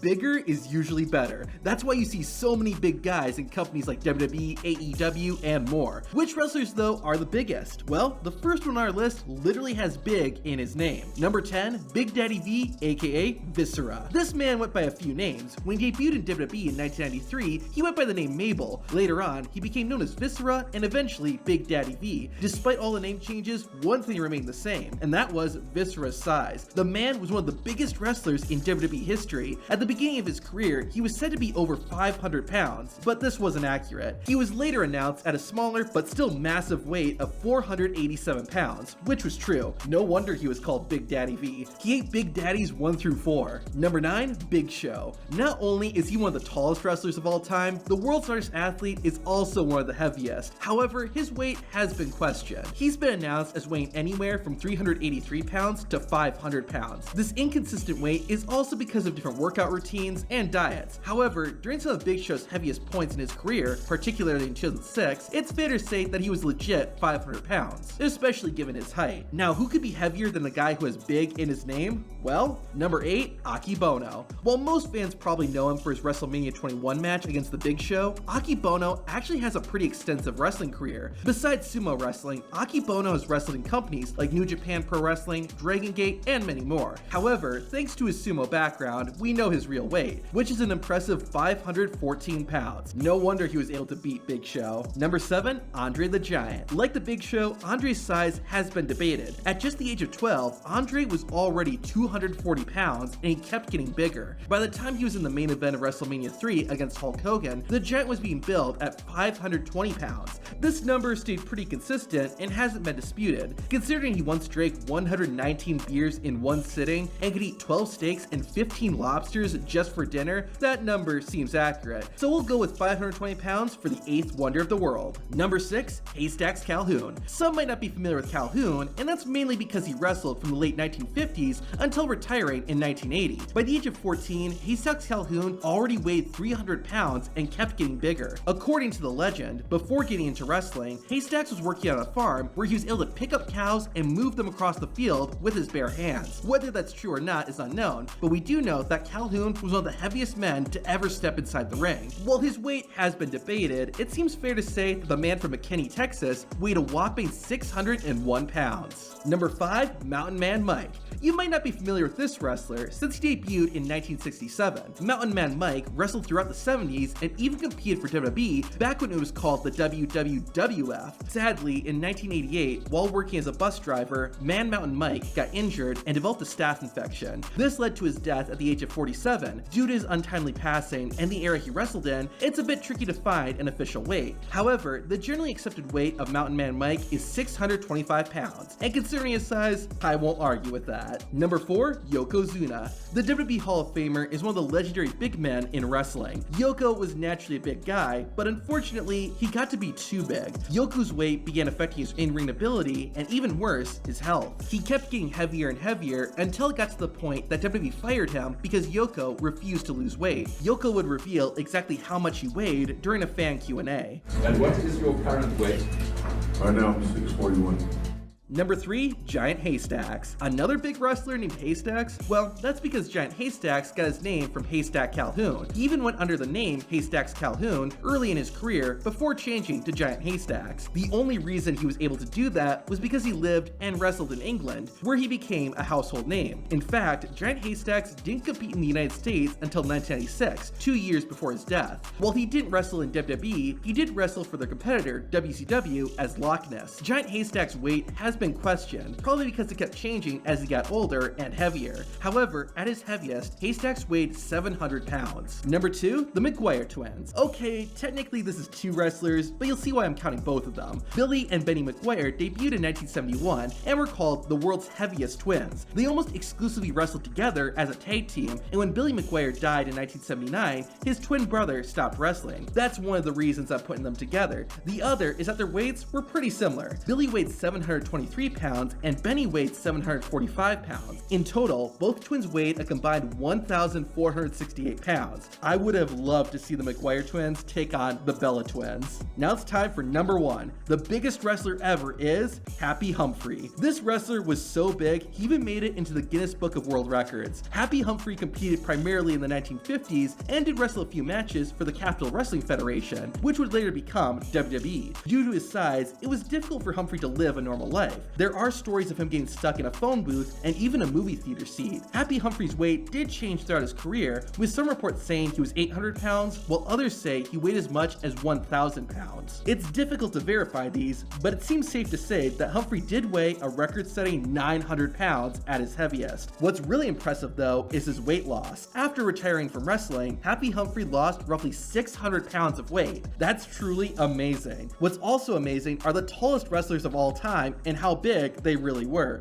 Bigger is usually better. That's why you see so many big guys in companies like WWE, AEW, and more. Which wrestlers though are the biggest? Well, the first one on our list literally has big in his name. Number 10, Big Daddy V, aka Viscera. This man went by a few names. When he debuted in WWE in 1993, he went by the name Mabel. Later on, he became known as Viscera and eventually Big Daddy V. Despite all the name changes, one thing remained the same, and that was Viscera's size. The man was one of the biggest wrestlers in WWE history. At the beginning of his career, he was said to be over 500 pounds, but this wasn't accurate. He was later announced at a smaller but still massive weight of 487 pounds, which was true. No wonder he was called Big Daddy V. He ate Big Daddies 1 through 4. Number 9, Big Show. Not only is he one of the tallest wrestlers of all time, the world's largest athlete is also one of the heaviest. However, his weight has been questioned. He's been announced as weighing anywhere from 383 pounds to 500 pounds. This inconsistent weight is also because of different workout routines and diets. However, during some of Big Show's heaviest points in his career, particularly in 2006, it's fair to say that he was legit 500 pounds, especially given his height. Now, who could be heavier than the guy who has big in his name? Well, number 8, Akebono. While most fans probably know him for his WrestleMania 21 match against The Big Show, Akebono actually has a pretty extensive wrestling career. Besides sumo wrestling, Akebono has wrestled in companies like New Japan Pro Wrestling, Dragon Gate, and many more. However, thanks to his sumo background, we know his real weight, which is an impressive 514 pounds. No wonder he was able to beat Big Show. Number 7, Andre the Giant. Like The Big Show, Andre's size has been debated. At just the age of 12, Andre was already 240 pounds and he kept getting bigger. By the time he was in the main event of WrestleMania 3 against Hulk Hogan, the Giant was being billed at 520 pounds. This number stayed pretty consistent and hasn't been disputed. Considering he once drank 119 beers in one sitting and could eat 12 steaks and 15 lobsters just for dinner, that number seems accurate. So we'll go with 520 pounds for the 8th wonder of the world. Number 6, Haystacks Calhoun. Some might not be familiar with Calhoun, and that's mainly because he wrestled from the late 1950s until retiring in 1980. By the age of 14, Haystacks Calhoun already weighed 300 pounds and kept getting bigger. According to the legend, before getting into wrestling, Haystacks was working on a farm where he was able to pick up cows and move them across the field with his bare hands. Whether that's true or not is unknown, but we do know that Calhoun was one of the heaviest men to ever step inside the ring. While his weight has been debated, it seems fair to say that the man from McKinney, Texas weighed a whopping 601 pounds. Number 5, Mountain Man Mike. You might not be familiar with this wrestler since he debuted in 1967. Mountain Man Mike wrestled throughout the 70s and even competed for WWE back when it was called the WWWF. Sadly, in 1988, while working as a bus driver, Man Mountain Mike got injured and developed a staph infection. This led to his death at the age of 47. Due to his untimely passing and the era he wrestled in, it's a bit tricky to find an official weight. However, the generally accepted weight of Mountain Man Mike is 625 pounds, and considering his size, I won't argue with that. Number 4, Yokozuna. The WWE Hall of Famer is one of the legendary big men in wrestling. Yoko was naturally a big guy, but unfortunately, he got to be too big. Yoko's weight began affecting his in-ring ability, and even worse, his health. He kept getting heavier and heavier until it got to the point that WWE fired him because Yoko refused to lose weight. Yoko would reveal exactly how much he weighed during a fan Q&A. And what is your current weight? Right now, 641. Number 3, Giant Haystacks. Another big wrestler named Haystacks? Well, that's because Giant Haystacks got his name from Haystack Calhoun. He even went under the name Haystacks Calhoun early in his career before changing to Giant Haystacks. The only reason he was able to do that was because he lived and wrestled in England, where he became a household name. In fact, Giant Haystacks didn't compete in the United States until 1996, 2 years before his death. While he didn't wrestle in WWE, he did wrestle for their competitor, WCW, as Loch Ness. Giant Haystacks' weight has been questioned, probably because it kept changing as he got older and heavier. However, at his heaviest, Haystacks weighed 700 pounds. Number 2, the McGuire twins. Okay, technically this is 2 wrestlers, but you'll see why I'm counting both of them. Billy and Benny McGuire debuted in 1971 and were called the world's heaviest twins. They almost exclusively wrestled together as a tag team, and when Billy McGuire died in 1979, his twin brother stopped wrestling. That's one of the reasons I'm putting them together. The other is that their weights were pretty similar. Billy weighed 720 723 pounds and Benny weighed 745 pounds. In total, both twins weighed a combined 1,468 pounds. I would have loved to see the McGuire twins take on the Bella twins. Now it's time for number 1. The biggest wrestler ever is Happy Humphrey. This wrestler was so big, he even made it into the Guinness Book of World Records. Happy Humphrey competed primarily in the 1950s and did wrestle a few matches for the Capital Wrestling Federation, which would later become WWE. Due to his size, it was difficult for Humphrey to live a normal life. There are stories of him getting stuck in a phone booth and even a movie theater seat. Happy Humphrey's weight did change throughout his career, with some reports saying he was 800 pounds, while others say he weighed as much as 1,000 pounds. It's difficult to verify these, but it seems safe to say that Humphrey did weigh a record-setting 900 pounds at his heaviest. What's really impressive though is his weight loss. After retiring from wrestling, Happy Humphrey lost roughly 600 pounds of weight. That's truly amazing. What's also amazing are the tallest wrestlers of all time and how big they really were.